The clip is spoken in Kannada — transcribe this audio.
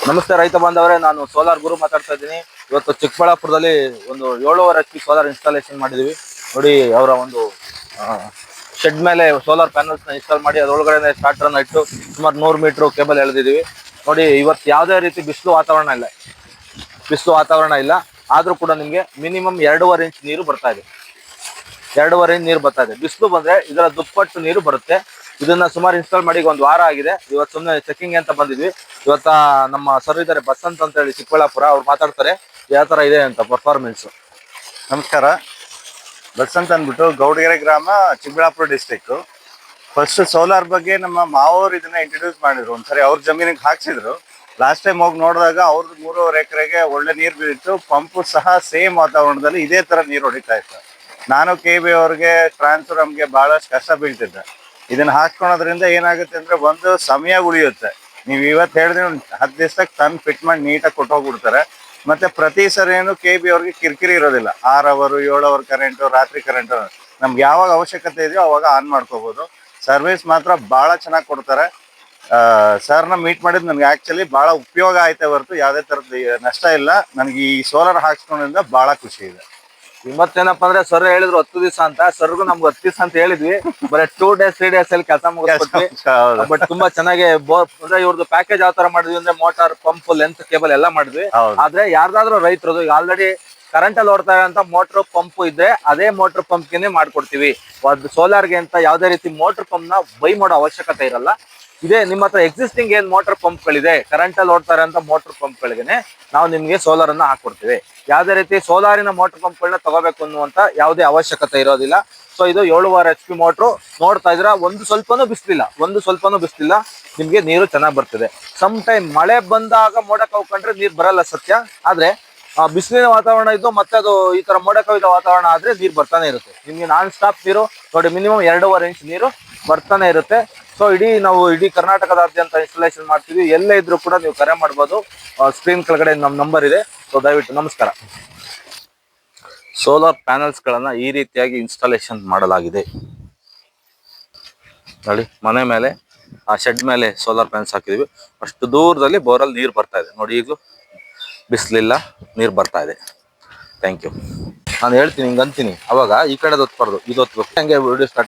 ನಮಸ್ತೆ ರೈತ ಬಾಂಧವರೇ, ನಾನು ಸೋಲಾರ್ ಗುರು ಮಾತಾಡ್ತಾ ಇದ್ದೀನಿ. ಇವತ್ತು ಚಿಕ್ಕಬಳ್ಳಾಪುರದಲ್ಲಿ ಒಂದು 7.5 HP ಸೋಲಾರ್ ಇನ್ಸ್ಟಾಲೇಷನ್ ಮಾಡಿದೀವಿ. ನೋಡಿ, ಅವರ ಒಂದು ಶೆಡ್ ಮೇಲೆ ಸೋಲಾರ್ ಪ್ಯಾನಲ್ಸ್ ನ ಇನ್ಸ್ಟಾಲ್ ಮಾಡಿ ಅದರೊಳಗಡೆ ಸ್ಟಾರ್ಟರ್ ಅನ್ನ ಇಟ್ಟು ಸುಮಾರು 100 ಮೀಟರ್ ಕೇಬಲ್ ಎಳೆದಿದ್ದೀವಿ. ನೋಡಿ, ಇವತ್ತು ಯಾವುದೇ ರೀತಿ ಬಿಸಿಲು ವಾತಾವರಣ ಇಲ್ಲ, ಆದ್ರೂ ಕೂಡ ನಿಮಗೆ ಮಿನಿಮಮ್ 2.5 ಇಂಚ್ ನೀರು ಬರ್ತಾ ಇದೆ. 2.5 ಇಂಚ್ ನೀರು ಬರ್ತಾ ಇದೆ. ಬಿಸಿಲು ಬಂದ್ರೆ ಇದರ ದುಪ್ಪಟ್ಟು ನೀರು ಬರುತ್ತೆ. ಇದನ್ನ ಸುಮಾರು ಇನ್ಸ್ಟಾಲ್ ಮಾಡಿ ಒಂದು ವಾರ ಆಗಿದೆ. ಇವತ್ತು ಸುಮ್ಮನೆ ಚೆಕಿಂಗ್ ಅಂತ ಬಂದಿದ್ವಿ. ಇವತ್ತ ನಮ್ಮ ಸರ್ ಇದ್ದಾರೆ, ಬಸಂತ್ ಅಂತ ಹೇಳಿ, ಚಿಕ್ಕಬಳ್ಳಾಪುರ. ಅವ್ರು ಮಾತಾಡ್ತಾರೆ ಯಾವ ತರ ಇದೆ ಅಂತ ಪರ್ಫಾರ್ಮೆನ್ಸ್. ನಮಸ್ಕಾರ, ಬಸಂತ್ ಅಂದ್ಬಿಟ್ಟು ಗೌಡಗೆರೆ ಗ್ರಾಮ, ಚಿಕ್ಕಬಳ್ಳಾಪುರ ಡಿಸ್ಟಿಕ್. ಫಸ್ಟ್ ಸೋಲಾರ್ ಬಗ್ಗೆ ನಮ್ಮ ಮಾವೋರು ಇದನ್ನ ಇಂಟ್ರೊಡ್ಯೂಸ್ ಮಾಡಿದ್ರು. ಒಂದ್ಸರಿ ಅವ್ರ ಜಮೀನಿಗೆ ಹಾಕ್ಸಿದ್ರು. ಲಾಸ್ಟ್ ಟೈಮ್ ಹೋಗಿ ನೋಡಿದಾಗ ಅವ್ರದ್ದು 3.5 ಎಕರೆಗೆ ಒಳ್ಳೆ ನೀರು ಬೀಳಿತ್ತು. ಪಂಪು ಸಹ ಸೇಮ್ ವಾತಾವರಣದಲ್ಲಿ ಇದೇ ತರ ನೀರು ಹೊಡಿತಾ ಇತ್ತು. ನಾನು KB ಅವ್ರಿಗೆ ಟ್ರಾನ್ಸ್ಫರ್ ನಮ್ಗೆ ಬಹಳಷ್ಟು ಕಷ್ಟ ಬೀಳ್ತಿದ್ದೆ. ಇದನ್ನ ಹಾಕ್ಕೊಳೋದ್ರಿಂದ ಏನಾಗುತ್ತೆ ಅಂದ್ರೆ, ಒಂದು ಸಮಯ ಉಳಿಯುತ್ತೆ. ನೀವು ಇವತ್ತು ಹೇಳಿದ್ರೆ 10 ದಿವಸಕ್ಕೆ ತಂದು ಫಿಟ್ ಮಾಡಿ ನೀಟಾಗಿ ಕೊಟ್ಟು ಹೋಗ್ಬಿಡ್ತಾರೆ. ಮತ್ತೆ ಪ್ರತಿ ಸರಿ ಏನು KB ಅವ್ರಿಗೆ ಕಿರಿಕಿರಿ ಇರೋದಿಲ್ಲ. 6 ಅವರ್ 7 ಅವರ್ ಕರೆಂಟು, ರಾತ್ರಿ ಕರೆಂಟು ನಮ್ಗೆ ಯಾವಾಗ ಅವಶ್ಯಕತೆ ಇದೆಯೋ ಅವಾಗ ಆನ್ ಮಾಡ್ಕೋಬಹುದು. ಸರ್ವಿಸ್ ಮಾತ್ರ ಬಹಳ ಚೆನ್ನಾಗಿ ಕೊಡ್ತಾರೆ. ಸರ್ನ ಮೀಟ್ ಮಾಡಿದ್ ನನಗೆ ಆಕ್ಚುಲಿ ಬಹಳ ಉಪಯೋಗ ಆಯ್ತೆ ಹೊರತು ಯಾವುದೇ ತರದ್ದು ನಷ್ಟ ಇಲ್ಲ. ನನಗೆ ಈ ಸೋಲಾರ್ ಹಾಕ್ಸ್ಕೊಂಡ್ರಿಂದ ಬಹಳ ಖುಷಿ ಇದೆ. ಮತ್ತೇನಪ್ಪ ಅಂದ್ರೆ, ಸರ್ ಹೇಳಿದ್ರು 10 ದಿವಸ ಅಂತ. ಸರ್ಗೂ ನಮ್ಗೆ 10 ದಿವಸ ಅಂತ ಹೇಳಿದ್ವಿ. ಬರೀ 2 ಡೇಸ್ 3 ಡೇಸ್ ಅಲ್ಲಿ ಕೆಲಸ ಮುಗಿಸ್ಬಿಟ್ವಿ. ಬಟ್ ತುಂಬಾ ಚೆನ್ನಾಗಿ ಅಂದ್ರೆ ಇವ್ರದ್ದು ಪ್ಯಾಕೇಜ್ ಯಾವ ತರ ಮಾಡಿದ್ವಿ ಅಂದ್ರೆ, ಮೋಟಾರ್, ಪಂಪ್, ಲೆಂತ್, ಕೇಬಲ್ ಎಲ್ಲ ಮಾಡಿದ್ವಿ. ಆದ್ರೆ ಯಾರ್ದಾದ್ರೂ ರೈತರದು ಈಗ ಆಲ್ರೆಡಿ ಕರೆಂಟ್ ಅಲ್ಲಿ ಓಡ್ತಾ ಇರೋಂತ ಮೋಟರ್ ಪಂಪ್ ಇದ್ರೆ ಅದೇ ಮೋಟರ್ ಪಂಪ್ಗೆ ಮಾಡ್ಕೊಡ್ತೀವಿ. ಅದು ಸೋಲಾರ್ಗೆ ಅಂತ ಯಾವುದೇ ರೀತಿ ಮೋಟರ್ ಪಂಪ್ ನ ಬೈ ಮಾಡೋ ಅವಶ್ಯಕತೆ ಇರಲ್ಲ. ಇದೇ ನಿಮ್ಮ ಹತ್ರ ಎಕ್ಸಿಸ್ಟಿಂಗ್ ಏನ್ ಮೋಟರ್ ಪಂಪ್ಗಳಿದೆ, ಕರೆಂಟ್ ಅಲ್ಲಿ ಓಡ್ತಾ ಇರೋಂತ ಮೋಟರ್ ಪಂಪ್ಗಳಿಗೆ ನಾವು ನಿಮ್ಗೆ ಸೋಲಾರ್ ಅನ್ನ ಹಾಕೊಡ್ತೀವಿ. ಯಾವುದೇ ರೀತಿ ಸೋಲಾರಿನ ಮೋಟರ್ ಪಂಪ್ಗಳನ್ನ ತಗೋಬೇಕು ಅನ್ನುವಂತ ಯಾವುದೇ ಅವಶ್ಯಕತೆ ಇರೋದಿಲ್ಲ. ಸೊ ಇದು 7.5 HP ಮೋಟ್ರು. ನೋಡ್ತಾ ಇದ್ರ ಒಂದು ಸ್ವಲ್ಪನೂ ಬಿಸ್ಲಿಲ್ಲ. ನಿಮ್ಗೆ ನೀರು ಚೆನ್ನಾಗಿ ಬರ್ತದೆ. ಸಮ್ ಟೈಮ್ ಮಳೆ ಬಂದಾಗ ಮೋಡ ಕವ್ಕೊಂಡ್ರೆ ನೀರು ಬರಲ್ಲ ಸತ್ಯ. ಆದ್ರೆ ಬಿಸಿಲಿನ ವಾತಾವರಣ ಇದ್ದು ಮತ್ತೆ ಅದು ಈ ತರ ಮೋಡ ಕವಿದ ವಾತಾವರಣ ಆದ್ರೆ ನೀರು ಬರ್ತಾನೆ ಇರುತ್ತೆ. ನಿಮ್ಗೆ ನಾನ್ ಸ್ಟಾಪ್ ನೀರು ನೋಡಿ, ಮಿನಿಮಮ್ 2.5 ಇಂಚ್ ನೀರು ಬರ್ತಾನೆ ಇರುತ್ತೆ. ಸೊ ನಾವು ಇಡೀ ಕರ್ನಾಟಕದಾದ್ಯಂತ ಇನ್ಸ್ಟಾಲೇಷನ್ ಮಾಡ್ತೀವಿ. ಎಲ್ಲೇ ಇದ್ರೂ ಕೂಡ ನೀವು ಕರೆ ಮಾಡ್ಬೋದು. ಸ್ಕ್ರೀನ್ ಕೆಳಗಡೆ ನಮ್ಮ ನಂಬರ್ ಇದೆ. ಸೊ ದಯವಿಟ್ಟು ನಮಸ್ಕಾರ. ಸೋಲಾರ್ ಪ್ಯಾನಲ್ಸ್ ಗಳನ್ನ ಈ ರೀತಿಯಾಗಿ ಇನ್ಸ್ಟಾಲೇಷನ್ ಮಾಡಲಾಗಿದೆ. ನೋಡಿ, ಮನೆ ಮೇಲೆ ಆ ಶೆಡ್ ಮೇಲೆ ಸೋಲಾರ್ ಪ್ಯಾನಲ್ಸ್ ಹಾಕಿದೀವಿ. ಅಷ್ಟು ದೂರದಲ್ಲಿ ಬೋರಲ್ಲಿ ನೀರು ಬರ್ತಾ ಇದೆ. ನೋಡಿ, ಈಗಲೂ ಬಿಸಿಲಿಲ್ಲ, ನೀರು ಬರ್ತಾ ಇದೆ. Thank you. ನಾನು ಹೇಳ್ತೀನಿ, ಹಿಂಗೆ ಅಂತೀನಿ, ಅವಾಗ ಈ ಕಡೆ ಹೊತ್ಬಾರ್ದು, ಇದು ಹೊತ್ಬೇಕು. ಹಂಗೆ ವಿಡಿಯೋ ಸ್ಟಾರ್ಟ್